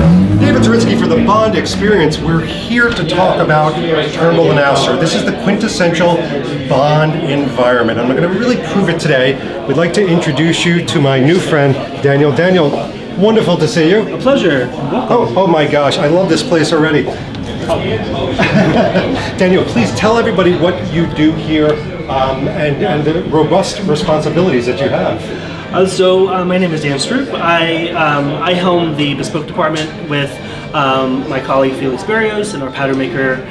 David Zaritsky for the Bond Experience. We're here to talk about Turnbull and Asser. This is the quintessential Bond environment. I'm going to really prove it today. We'd like to introduce you to my new friend, Danielle. Danielle, wonderful to see you. A pleasure. Oh my gosh, I love this place already. Danielle, please tell everybody what you do here and the robust responsibilities that you have. My name is Dan Stroop. I helm the bespoke department with my colleague Felix Berrios and our pattern maker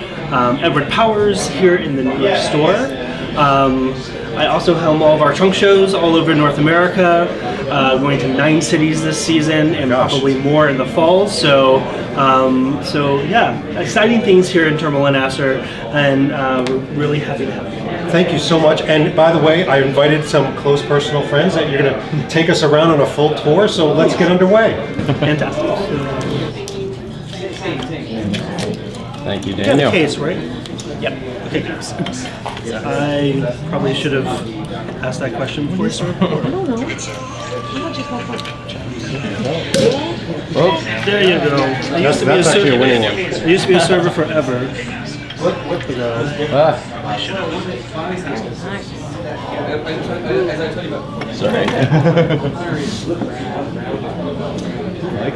Edward Powers here in the New York store. I also helm all of our trunk shows all over North America, going to 9 cities this season and probably more in the fall. So yeah, exciting things here in Turnbull and Asser, and we're really happy to have you. Thank you so much. And by the way, I invited some close personal friends that you're going to take us around on a full tour, so let's get underway. Fantastic. Thank you, You Danielle. have a case, right? Yep. Okay, thanks. I probably should have asked that question before you started. Well, There you go. I used to be I used to be a server forever. Sorry.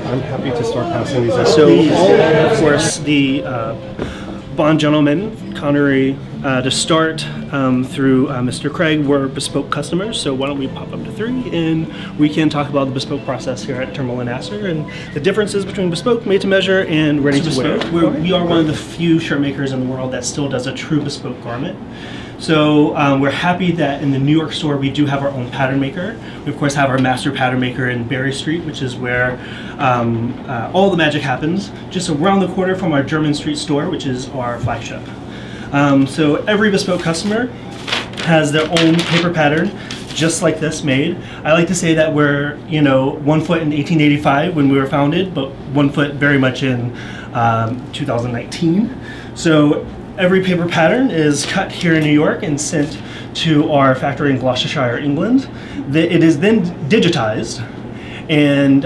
I'm happy to start passing these out. So, of course, the Bond gentlemen, Connery, to start through Mr. Craig, were bespoke customers. So why don't we pop up to 3 and we can talk about the bespoke process here at Turnbull and Asser and the differences between bespoke, made to measure, and ready to wear. We are one of the few shirt makers in the world that still does a true bespoke garment. So we're happy that in the New York store we do have our own pattern maker. We of course have our master pattern maker in Berry Street, which is where all the magic happens, just around the corner from our German Street store, which is our flagship. So every bespoke customer has their own paper pattern, just like this made. I like to say that we're, 1 foot in 1885 when we were founded, but 1 foot very much in 2019. So every paper pattern is cut here in New York and sent to our factory in Gloucestershire, England. It is then digitized, and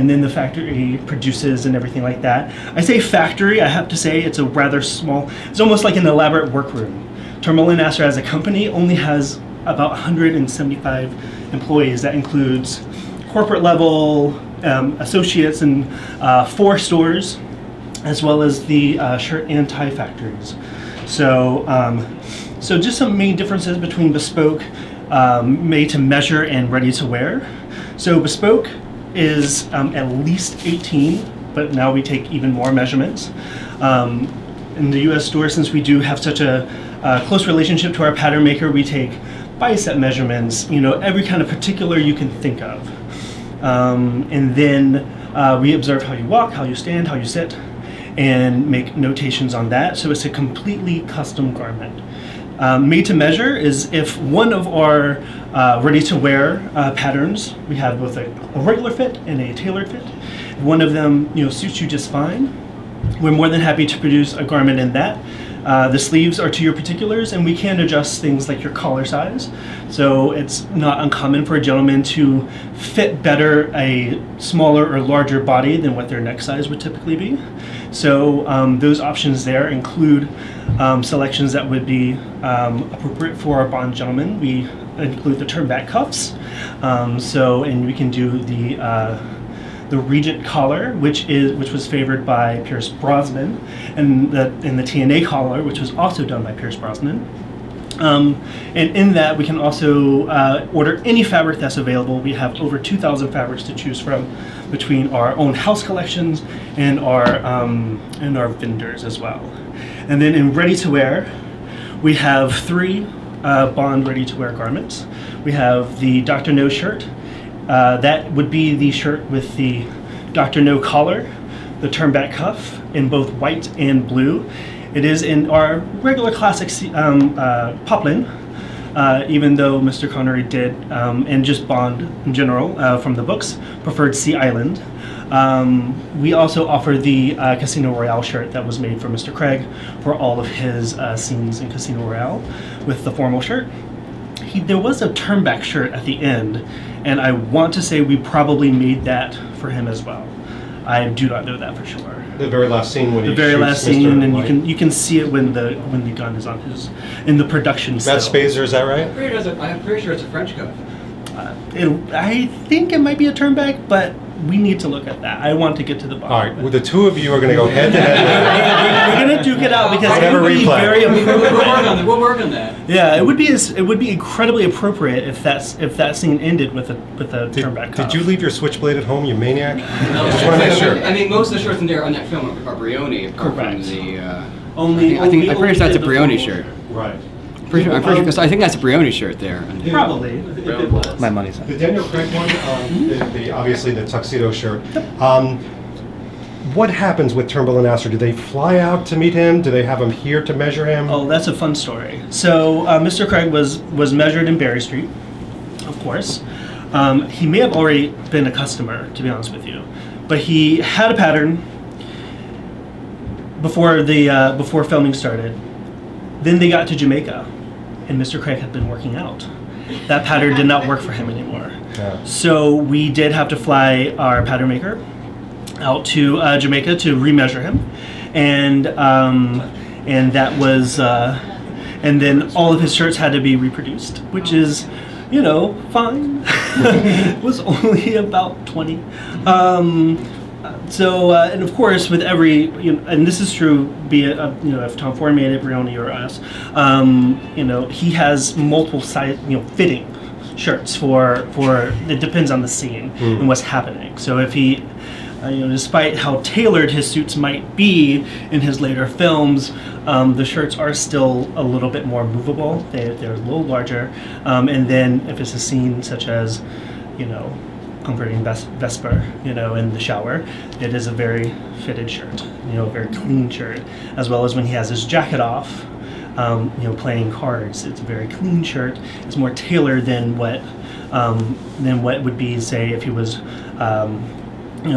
then the factory produces and everything like that. I say factory, I have to say it's a rather small, it's almost like an elaborate workroom. Turnbull and Asser as a company only has about 175 employees. That includes corporate level, associates in 4 stores, as well as the shirt and tie factories. So, so just some main differences between bespoke, made to measure, and ready to wear. So bespoke is at least 18, but now we take even more measurements. In the US store, since we do have such a close relationship to our pattern maker, we take bicep measurements, every kind of particular you can think of. And then we observe how you walk, how you stand, how you sit, and make notations on that. So it's a completely custom garment. Made to measure is if one of our ready to wear patterns, we have both a regular fit and a tailored fit. If one of them suits you just fine, we're more than happy to produce a garment in that. The sleeves are to your particulars, and we can adjust things like your collar size. So it's not uncommon for a gentleman to fit better a smaller or larger body than what their neck size would typically be. So those options there include selections that would be appropriate for our Bond gentlemen. We include the turn-back cuffs, and we can do the Regent collar, which was favored by Pierce Brosnan, and the TNA collar, which was also done by Pierce Brosnan. And in that, we can also order any fabric that's available. We have over 2,000 fabrics to choose from between our own house collections and our vendors as well. And then in ready-to-wear, we have 3 Bond ready-to-wear garments. We have the Dr. No shirt. That would be the shirt with the Dr. No collar, the turn-back cuff in both white and blue. It is in our regular classic poplin, even though Mr. Connery did, and just Bond in general from the books, preferred Sea Island. We also offer the Casino Royale shirt that was made for Mr. Craig for all of his scenes in Casino Royale with the formal shirt. There was a turn-back shirt at the end, and I want to say we probably made that for him as well. I do not know that for sure. The very last scene when the very last scene, and you can see it when the gun is on his in the production. That's Spazer, is that right? I'm pretty sure it's a French cuff. I think it might be a turnback, but we need to look at that. I want to get to the bottom. All right, well, the two of you are going to go head to head. We're going to duke it out because Whatever it would be replay. very appropriate. We'll work on that. Yeah, it would be incredibly appropriate if that scene ended with a turnback cuff. Did you leave your switchblade at home, you maniac? No, Just want to make sure. I mean, most of the shirts in there on that film are Brioni. Apart Correct. From the, I'm pretty sure that's a Brioni shirt. Right. I'm pretty sure, because I think that's a Brioni shirt there. Probably. If it was. My money's on The it. Daniel Craig one, obviously the tuxedo shirt. What happens with Turnbull and Astor? Do they fly out to meet him? Do they have him here to measure him? Oh, that's a fun story. So Mr. Craig was measured in Berry Street, of course. He may have already been a customer, to be honest with you, but he had a pattern before filming started. Then they got to Jamaica, and Mr. Craig had been working out. That pattern did not work for him anymore. Yeah. So we did have to fly our pattern maker out to Jamaica to remeasure him, and that was, and then all of his shirts had to be reproduced, which is, fine. It was only about 20. And of course, with every, and this is true, be it, if Tom Ford made it, Brioni or us, he has multiple size, fitting shirts for it depends on the scene and what's happening. So if he, despite how tailored his suits might be in his later films, the shirts are still a little bit more movable. They're a little larger. And then if it's a scene such as, comforting Vesper, in the shower, it is a very fitted shirt, a very clean shirt, as well as when he has his jacket off, playing cards. It's a very clean shirt. It's more tailored than what would be, say, if he was,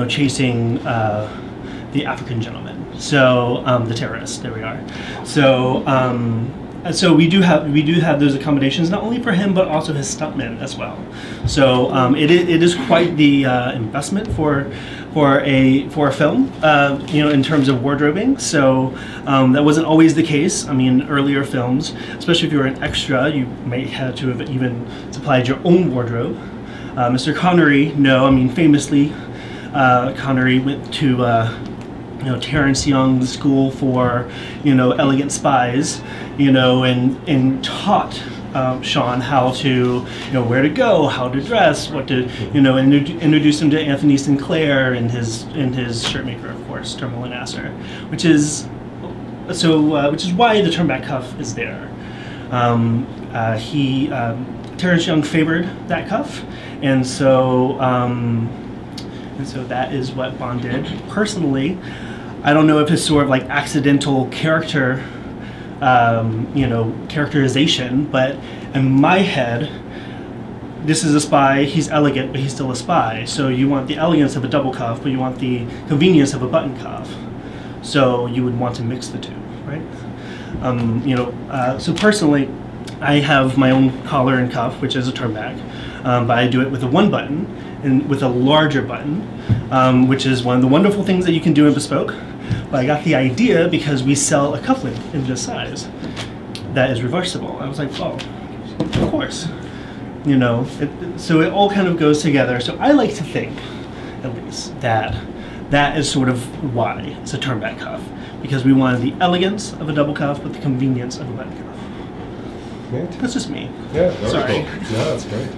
chasing the African gentleman. So the terrorist. There we are. So we do have those accommodations not only for him but also his stuntmen as well. So it is quite the investment for a film, in terms of wardrobing. So that wasn't always the case. I mean, earlier films, especially if you were an extra, you may have to have even supplied your own wardrobe. Mr. Connery, famously, Connery went to Terrence Young's school for, elegant spies, and taught Sean how to, where to go, how to dress, what to, introduce him to Anthony Sinclair and his shirt maker, of course, Turnbull and Astor, which is why the turnback cuff is there. Terrence Young favored that cuff, and so that is what Bond did. Personally, I don't know if it's sort of like accidental character, characterization, but in my head, this is a spy, he's elegant, but he's still a spy. So you want the elegance of a double cuff, but you want the convenience of a button cuff. So you would want to mix the two, right? So personally, I have my own collar and cuff, which is a turnback, but I do it with a one button and with a larger button, which is one of the wonderful things that you can do in bespoke. But I got the idea because we sell a cufflink in this size that is reversible. I was like, oh, of course. So it all kind of goes together. So I like to think, at least, that is sort of why it's a turnback cuff, because we wanted the elegance of a double cuff but the convenience of a button cuff. Yeah. That's just me. Yeah, very Sorry. cool. No, that's great.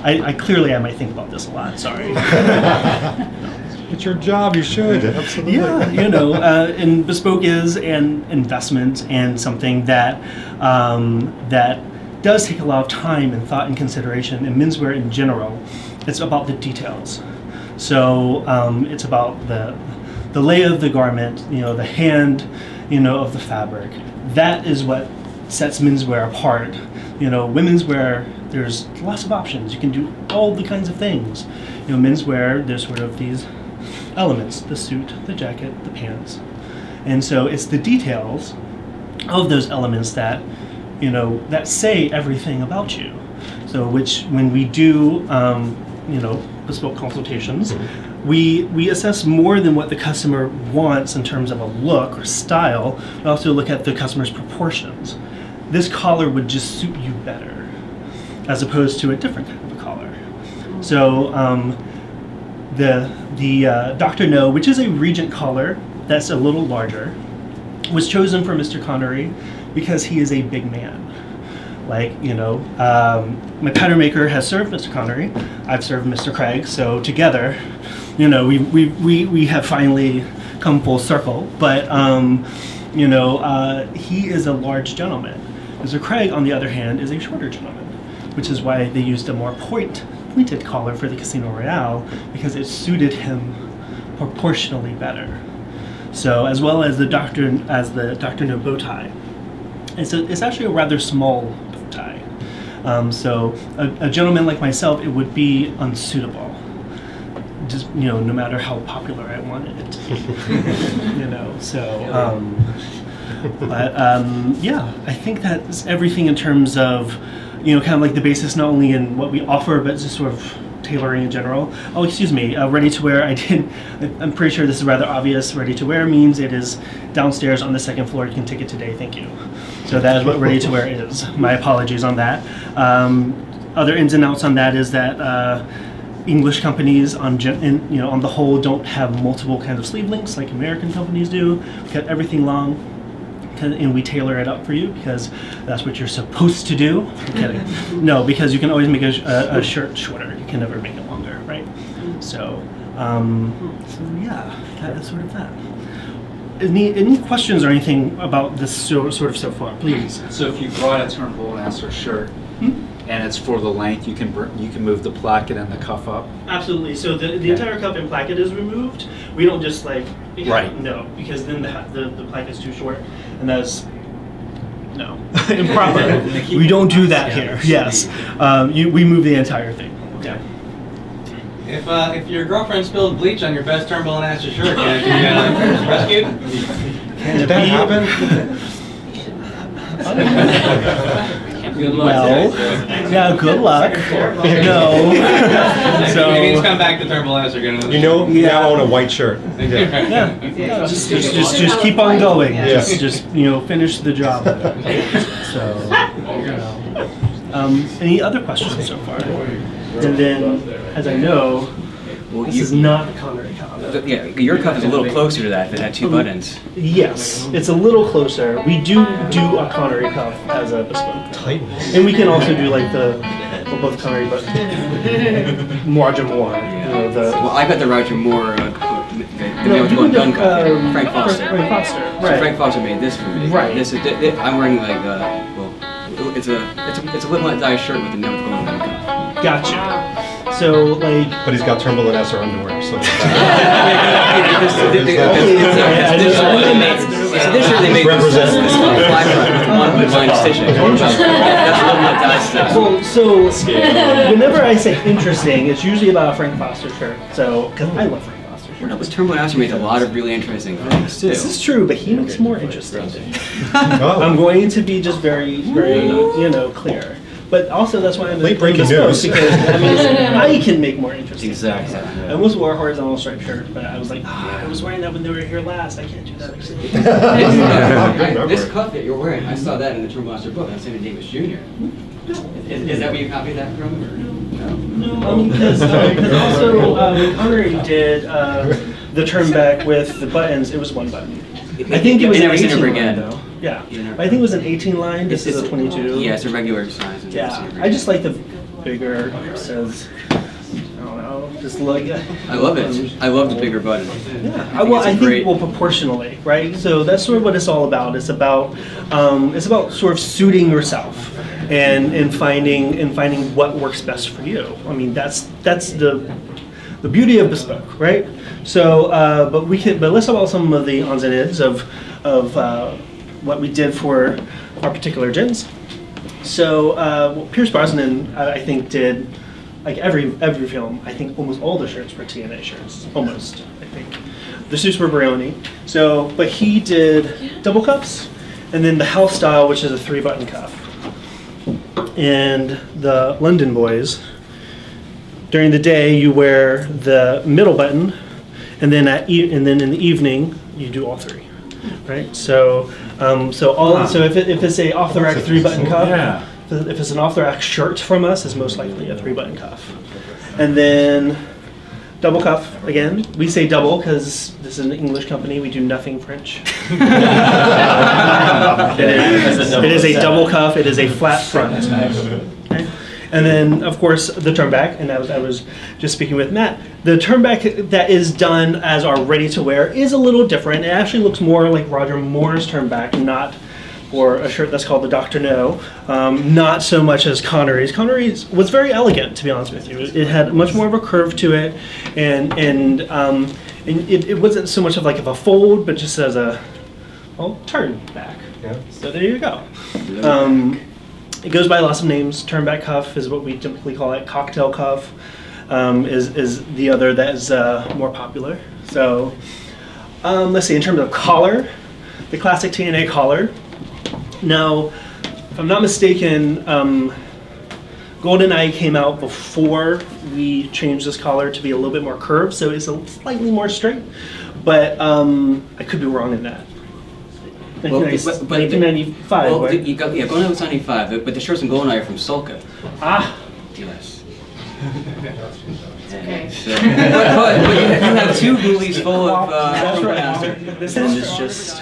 I clearly I might think about this a lot. Sorry. It's your job, you should. Absolutely. Yeah, and bespoke is an investment and something that that does take a lot of time and thought and consideration. In menswear in general, it's about the details. So it's about the lay of the garment, the hand, of the fabric. That is what sets menswear apart. Women's wear, there's lots of options. You can do all the kinds of things. Menswear, there's sort of these elements: the suit, the jacket, the pants. And so it's the details of those elements that, that say everything about you. So when we do, bespoke consultations, we assess more than what the customer wants in terms of a look or style. We also look at the customer's proportions. This collar would just suit you better, as opposed to a different type of a collar. So the Dr. No, which is a Regent collar that's a little larger, was chosen for Mr. Connery because he is a big man. Like, you know, my pattern maker has served Mr. Connery, I've served Mr. Craig, so together, you know, we have finally come full circle. But, you know, he is a large gentleman. Mr. Craig, on the other hand, is a shorter gentleman, which is why they used a more pointed collar for the Casino Royale, because it suited him proportionally better. So, as well as the Dr. No bow tie. It's actually a rather small bow tie. So a gentleman like myself, it would be unsuitable. Just, you know, no matter how popular I wanted it. You know, so yeah, I think that's everything in terms of, you know, kind of like the basis, not only in what we offer, but just sort of tailoring in general. Oh, excuse me, ready to wear, I'm pretty sure this is rather obvious. Ready to wear means it is downstairs on the second floor. You can take it today, thank you. So that is what ready to wear is. My apologies on that. Other ins and outs on that is that English companies on the whole don't have multiple kinds of sleeve links like American companies do. We cut everything long, and we tailor it up for you because that's what you're supposed to do. I'm kidding. No, because you can always make a shirt shorter. You can never make it longer, right? So, yeah, that is sort of that. Any questions or anything about this sort of so far, please? So if you brought a Turnbull and Asser shirt and it's for the length, you can move the placket and the cuff up? Absolutely. So the entire cuff and placket is removed. We don't just like no, because then the placket is too short, and that's no improper. We don't do that here. Yes, we move the entire thing. Yeah. If your girlfriend spilled bleach on your best Turnbull and Asser shirt, can you get rescued? Did that happen? Good luck. Well, yeah, good luck. No. So maybe it's come back to Turnbull and Asser again. You know, now own a white shirt. Yeah. Just keep on going. Yeah. Just you know, finish the job. So, you know. Any other questions so far? And then, as I know, this is not the Connery cuff. Yeah, your cuff is a little closer to that. If it had two buttons. Yes, it's a little closer. We do a Connery cuff as a bespoke. Titan. And we can also do like both Connery, but Roger Moore. You know, Well, I got the Roger Moore. The man with the gun cuff. Frank Foster. Frank Foster. So Right. Frank Foster made this for me. Right. This is. I'm wearing like it's a Live Let shirt with the man with the gun cuff. Gotcha. So like. But he's got Turnbull and Asser underwear, so This year they made represent this fly front with one stitching. That's a Live Let Die stuff. Well, so whenever I say interesting, it's usually about a Frank Foster shirt. So because I love Frank Foster shirts. But Turnbull and Asser made a lot of really interesting things too. This is true, but he makes more interesting. Oh. I'm going to be just very clear. But also that's why I'm late breaking news. Because I mean, I can make more interesting. Exactly. I almost wore a horizontal striped shirt, but I was like, I was wearing that when they were here last. I can't do that again. This cuff that you're wearing, I saw that in the Turnbull Asser book on Sammy Davis Jr. Is that where you copied that from? Or? No, because also when Connery did the turn back with the buttons, it was one button. I think it was an 18 line though. Yeah, I think it was an 18 line. This is a 22. Yeah, it's a regular size. Yeah, I just like the bigger. Says, I don't know, just like. I love it. I love the bigger button. Yeah, I think proportionally, right? So that's sort of what it's all about. It's about sort of suiting yourself and finding what works best for you. I mean, that's the beauty of bespoke, right? So, but let's talk about some of the ons and ends of what we did for our particular gins. So, Pierce Brosnan, I think, did like every film. I think almost all the shirts were TNA shirts, almost. I think the suits were Brioni. So, but he did double cuffs, and then the house style, which is a 3-button cuff, and the London boys during the day you wear the middle button, and then in the evening you do all three, right? So so if it's a off the rack 3-button cuff, Yeah. if it's an off the rack shirt from us, it's most likely a 3-button cuff, and then double cuff again. We say double because this is an English company. We do nothing French. It is a double cuff. It is a flat front. Okay. And then, of course, the turn back, and I was just speaking with Matt. The turn back that is done as our ready to wear is a little different. It actually looks more like Roger Moore's turn back, not for a shirt that's called the Dr. No, not so much as Connery's. Connery's was very elegant, to be honest with you. It had much more of a curve to it, and it wasn't so much of like a fold, but just as a turn back. Yeah. So there you go. It goes by lots of names. Turnback cuff is what we typically call it. Cocktail cuff is the other that is more popular. So let's see, in terms of collar, the classic TNA collar. Now, if I'm not mistaken, GoldenEye came out before we changed this collar to be a little bit more curved, so it's a slightly more straight, but I could be wrong in that. Well, 1995, well, right? GoldenEye was 95, but the shirts in GoldenEye are from Solka. Ah! Yes. Okay. So, but you have two movies full of That's Turnbull right. and Astor. This is just,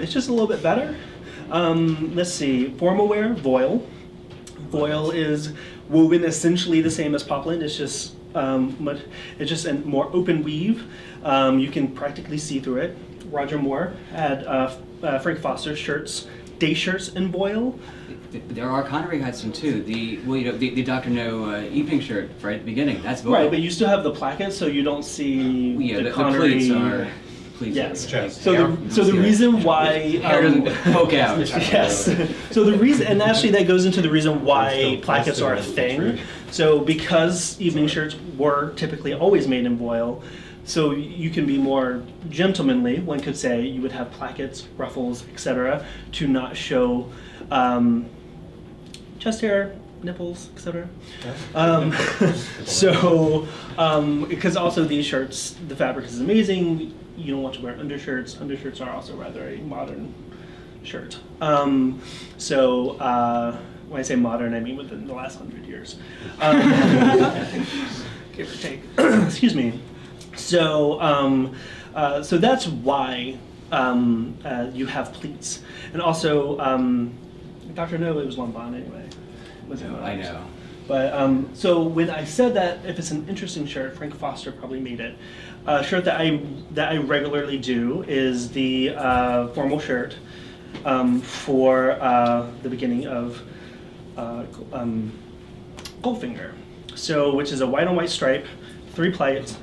it's just a little bit better. Let's see, formal wear, voile. Voile is woven essentially the same as poplin. It's just a more open weave. You can practically see through it. Roger Moore had Frank Foster's shirts, day shirts in voile. There are Connery had some too. The Dr. No evening shirt right at the beginning. That's voile. Right, but you still have the plackets, so you don't see the Connery. Pleats are. Pleats Yes. are, So the reason why hair doesn't poke out. Yes. So the reason, and actually that goes into the reason why plackets are a thing. So because evening shirts were typically always made in voile, so you can be more gentlemanly, one could say. You would have plackets, ruffles, etc., to not show chest hair, nipples, etc. Because also these shirts, the fabric is amazing. You don't want to wear undershirts. Undershirts are also rather a modern shirt. When I say modern, I mean within the last 100 years. Give or take. Excuse me. So that's why you have pleats. And also, Dr. No, it was Lombard anyway. I know. But so when I said that if it's an interesting shirt, Frank Foster probably made it. A shirt that I regularly do is the formal shirt for the beginning of Goldfinger. So which is a white on white stripe, 3 plates,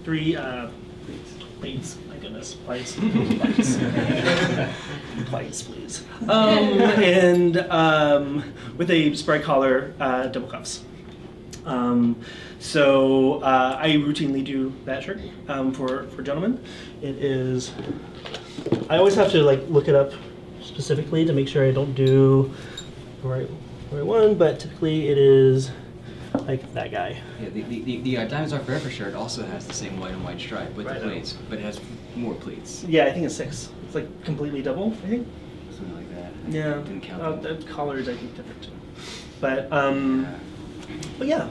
3 plates. My goodness, plates, plates, plates, please. And with a spread collar, double cuffs. So I routinely do that shirt for gentlemen. It is. I always have to look it up specifically to make sure I don't do the right one, but typically it is like that guy. Yeah, the Diamonds Are Forever shirt also has the same white and white stripe with the pleats, but it has more pleats. Yeah, I think it's 6. It's like completely double, I think. Something like that. Yeah. Didn't count. The collar is I think different too. But yeah.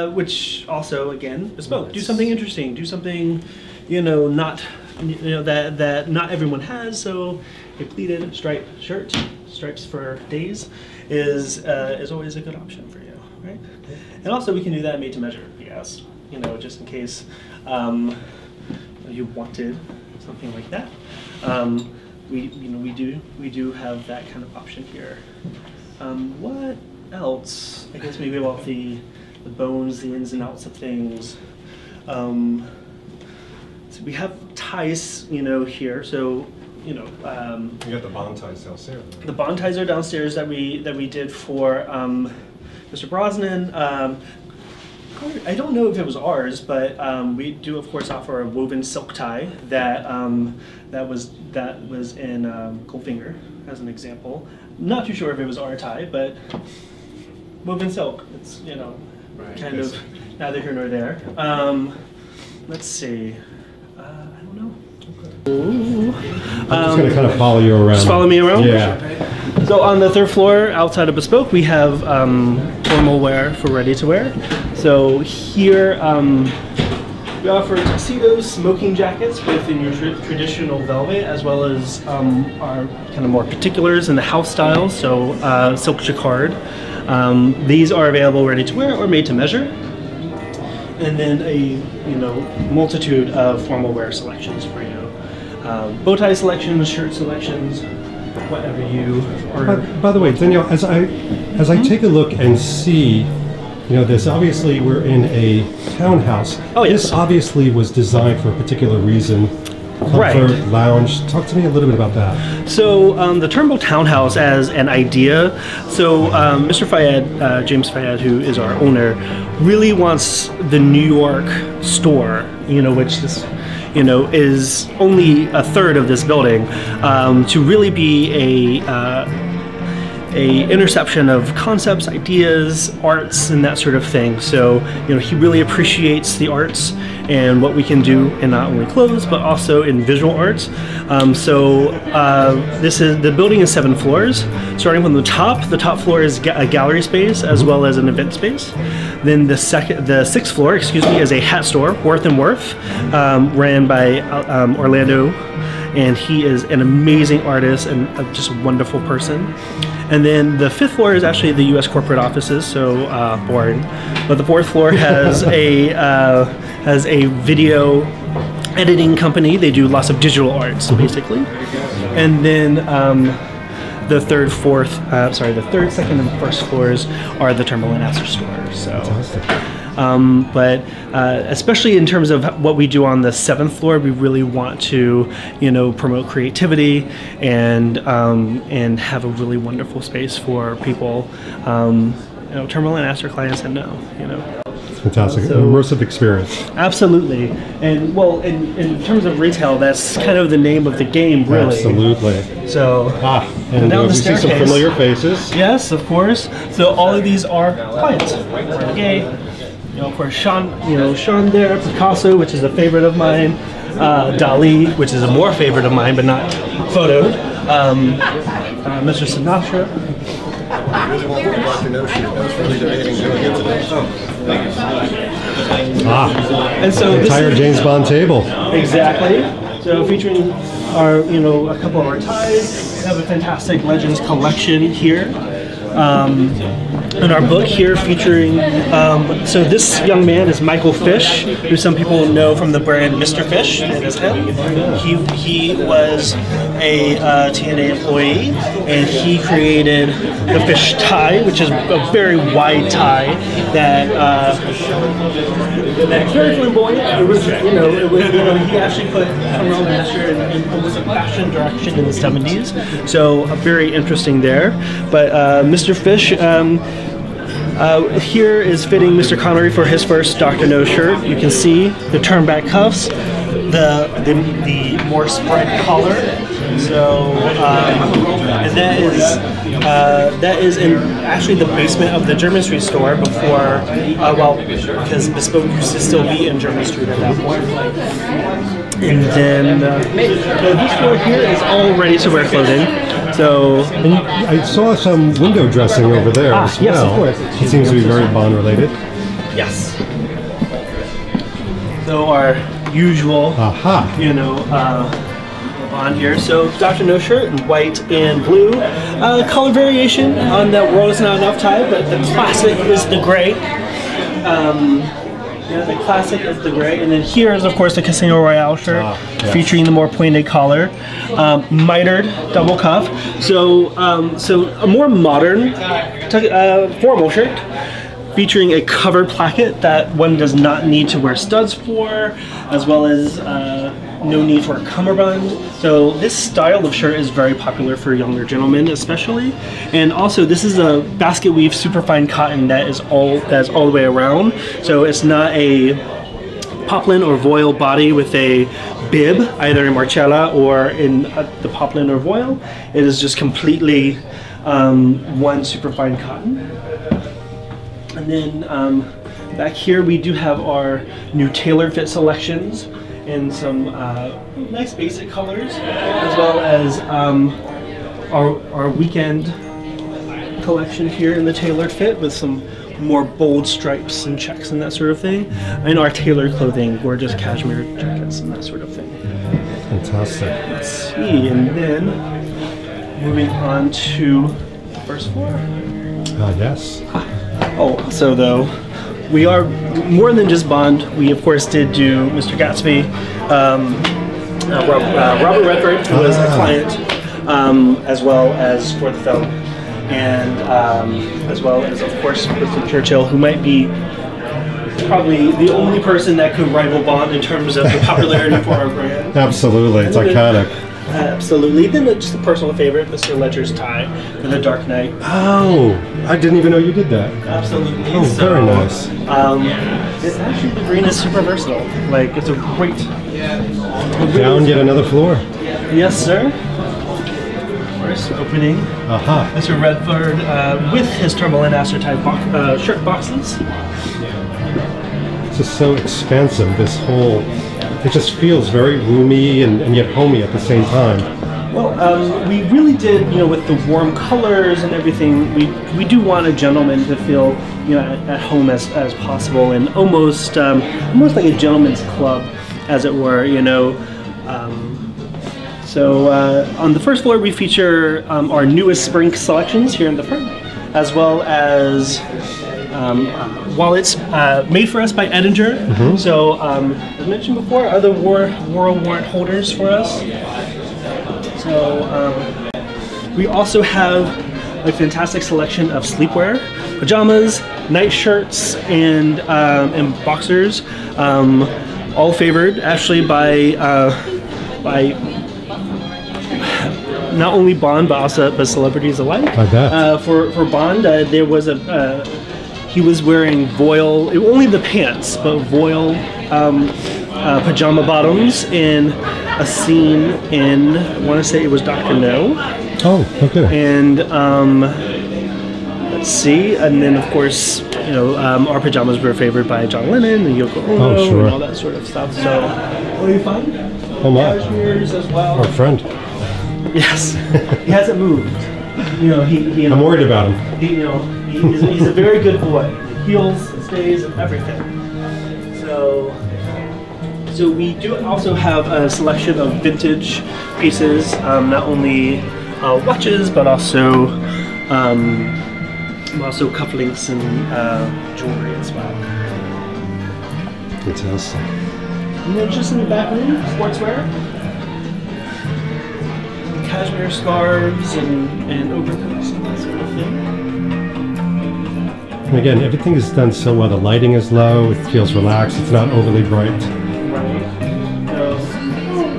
Which also again bespoke. Do something interesting. Do something, not that not everyone has. So a pleated striped shirt, stripes for days, is always a good option for you, right? And also we can do that made to measure. Yes, just in case you wanted something like that. We do have that kind of option here. What else? I guess maybe about the bones, the ins and outs of things. So we have ties, here. So you got the bond ties downstairs. the bond ties are downstairs that we did for Mr. Brosnan. I don't know if it was ours, but we do of course offer a woven silk tie that was in Goldfinger as an example. Not too sure if it was our tie, but woven silk. It's kind of neither here nor there. Let's see. I don't know. I'm just going to kind of follow you around. Just follow me around? Yeah. So on the third floor, outside of Bespoke, we have formal wear for ready to wear. So here we offer tuxedos, smoking jackets, both in your traditional velvet as well as our kind of more particulars in the house style, so silk jacquard. These are available ready to wear or made to measure. And then a multitude of formal wear selections for you. Bow tie selections, shirt selections, whatever you order. By the way, Danielle, as I take a look and see, this obviously we're in a townhouse. Oh, yes. This obviously was designed for a particular reason. Comfort, lounge. Talk to me a little bit about that. So the Turnbull Townhouse as an idea. So Mr. Fayed, James Fayed, who is our owner, really wants the New York store, which this, is only a third of this building, to really be a interception of concepts, ideas, arts, and that sort of thing. So, he really appreciates the arts and what we can do in not only clothes, but also in visual arts. The building is 7 floors. Starting from the top floor is a gallery space as well as an event space. Then the 6th floor, is a hat store, Worth and Worth, ran by Orlando, and he is an amazing artist and just a wonderful person. And then the 5th floor is actually the U.S. corporate offices, so boring. But the 4th floor has a video editing company. They do lots of digital arts, basically. And then the 3rd, 2nd, and 1st floors are the Turnbull and Astor stores. So. But especially in terms of what we do on the 7th floor, we really want to, promote creativity and have a really wonderful space for people, Turnbull and Astor clients and Fantastic, an immersive experience. Absolutely, and well, in terms of retail, that's kind of the name of the game, really. Absolutely. So, and down the we see some familiar faces. Yes, of course. So all of these are clients. Gay. Of course, Sean there, Picasso, which is a favorite of mine, Dali, which is a more favorite of mine, but not photoed, Mr. Sinatra. And so the entire James Bond table. Exactly. So featuring our, a couple of our ties. We have a fantastic Legends collection here. In our book here featuring, so this young man is Michael Fish, who some people know from the brand Mr. Fish. It is him. He was a TNA employee, and he created the fish tie, which is a very wide tie that's very flamboyant. It was, he actually put Turnbull and Astor in almost a fashion direction in the 70s. So very interesting there. But Mr. Fish. Here is fitting Mr. Connery for his first Dr. No shirt. You can see the turn back cuffs, the more spread collar. So and that is in actually the basement of the German Street store before because Bespoke used to still be in German Street at that point. And then this floor here is all ready to wear clothing. So I saw some window dressing over there as well. Yes, of course. It seems to be very Bond related. Yes. So our usual, Bond here. So Dr. No shirt in white and blue. Color variation on that World Is Not Enough tie, but the classic is the gray. The classic is the gray, and then here is of course the Casino Royale shirt, featuring the more pointed collar, mitered double cuff. So a more modern formal shirt, featuring a covered placket that one does not need to wear studs for, as well as no need for a cummerbund. So this style of shirt is very popular for younger gentlemen especially. And also this is a basket weave superfine cotton that's all the way around. So it's not a poplin or voile body with a bib, either in Marcella or in the poplin or voile. It is just completely one superfine cotton. And then Back here we do have our new tailored fit selections in some nice basic colors, as well as our weekend collection here in the tailored fit with some more bold stripes and checks and that sort of thing. And our tailored clothing, gorgeous cashmere jackets and that sort of thing. Fantastic. Let's see, and then moving on to the first floor. Yes. Oh, also though, we are more than just Bond. We of course did do Mr. Gatsby, Robert Redford, who was a client, as well as for the film, and as well as of course Winston Churchill, who might be probably the only person that could rival Bond in terms of the popularity for our brand. Absolutely, it's iconic. Absolutely. Then just a personal favorite, Mr. Ledger's tie for The Dark Knight. Oh, I didn't even know you did that. Absolutely. Oh, so, very nice. It's actually, the green is super versatile. Like, it's a great... Down yet another floor. Yes, sir. First opening. Aha. Mr. Redford with his Turnbull and Astor type shirt boxes. This is so expansive, this whole... It just feels very roomy and yet homey at the same time. Well, we really did, with the warm colors and everything, we do want a gentleman to feel, at home as possible, and almost like a gentleman's club, as it were, So on the first floor, we feature our newest spring selections here in the front, as well as wallets made for us by Edinger. Mm-hmm. So as mentioned before, other war warrant holders for us. So we also have a fantastic selection of sleepwear, pajamas, night shirts, and boxers, all favored actually by not only Bond but celebrities alike. I bet. For Bond, there was he was wearing voile, only the pants, but voile pajama bottoms in a scene in, I want to say it was Dr. No. Oh, okay. And let's see, and then of course, our pajamas were favored by John Lennon and Yoko Ono and all that sort of stuff. So, what do you find? Oh my. Cashmere's as well. Our friend. Yes, he hasn't moved. I'm worried about him. He's a very good boy. Heels, stays, and everything. So we do also have a selection of vintage pieces, not only watches, but also cufflinks and jewelry as well. Fantastic. And then just in the back room, sportswear. Cashmere scarves and overcoats and that sort of thing. And again, everything is done so well. The lighting is low, it feels relaxed, it's not overly bright. Right.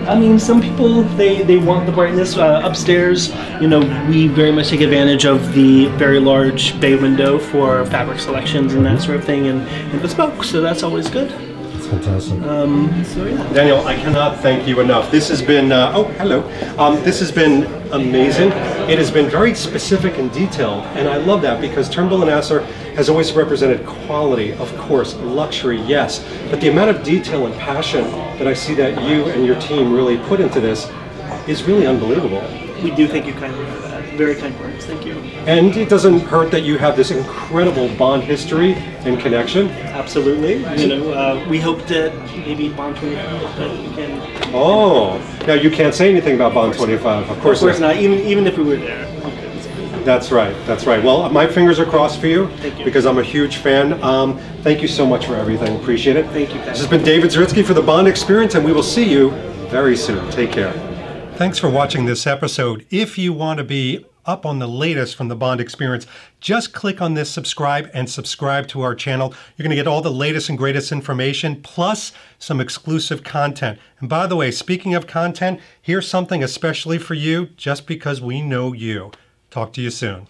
I mean, some people, they want the brightness upstairs. We very much take advantage of the very large bay window for fabric selections and that sort of thing, and bespoke, so that's always good. Fantastic. So yeah. Danielle, I cannot thank you enough. This has been, oh, hello. This has been amazing. It has been very specific and detailed, and I love that because Turnbull & Asser has always represented quality, of course, luxury, yes, but the amount of detail and passion that I see that you and your team really put into this is really unbelievable. We do thank you kindly for that. Very kind words, thank you. And it doesn't hurt that you have this incredible Bond history and connection. Absolutely. We hope that maybe Bond 25 that we can. Oh, now you can't say anything about Bond 25, of course not. Even if we were there. That's right. That's right. Well, my fingers are crossed for you, Thank you. because I'm a huge fan. Thank you so much for everything. Appreciate it. Thank you. This has been David Zaritsky for the Bond Experience, and we will see you very soon. Take care. Thanks for watching this episode. If you want to be up on the latest from the Bond Experience, just click on this subscribe and subscribe to our channel. You're going to get all the latest and greatest information, plus some exclusive content. And by the way, speaking of content, here's something especially for you, just because we know you. Talk to you soon.